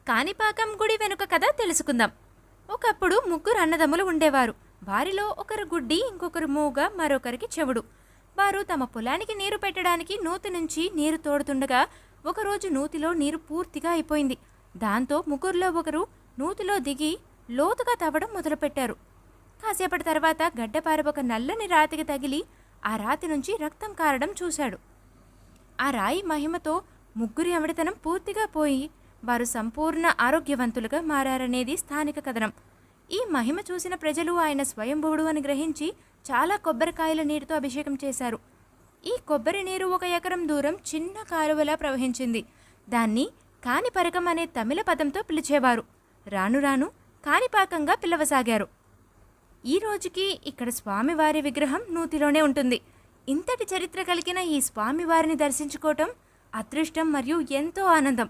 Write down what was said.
కాణిపాకం గుడి వెనుక కథ తెలుసుకుందాం. ఒకప్పుడు ముగ్గురు అన్నదమ్ములు ఉండేవారు. వారిలో ఒకరు గుడ్డి, ఇంకొకరు మూగ, మరొకరికి చెవుడు. వారు తమ పొలానికి నీరు పెట్టడానికి నూతి నుంచి నీరు తోడుతుండగా ఒకరోజు నూతిలో నీరు పూర్తిగా అయిపోయింది. దాంతో ముగ్గురులో ఒకరు నూతిలో దిగి లోతుగా తవ్వడం మొదలుపెట్టారు. కాసేపటి తర్వాత గడ్డపార ఒక నల్లని రాతికి తగిలి ఆ రాతి నుంచి రక్తం కారడం చూశాడు. ఆ రాయి మహిమతో ముగ్గురి అమిడితనం పూర్తిగా పోయి వారు సంపూర్ణ ఆరోగ్యవంతులుగా మారారనేది స్థానిక కథనం. ఈ మహిమ చూసిన ప్రజలు ఆయన స్వయంభువుడు అని గ్రహించి చాలా కొబ్బరికాయల నీరుతో అభిషేకం చేశారు. ఈ కొబ్బరి నీరు 1 ఎకరం దూరం చిన్న కాలువలా ప్రవహించింది. దాన్ని కాణిపరకం అనే తమిళ పదంతో పిలిచేవారు. రాను రాను కాణిపాకంగా పిలవసాగారు. ఈ రోజుకి ఇక్కడ స్వామివారి విగ్రహం నూతిలోనే ఉంటుంది. ఇంతటి చరిత్ర కలిగిన ఈ స్వామివారిని దర్శించుకోవటం అదృష్టం మరియు ఎంతో ఆనందం.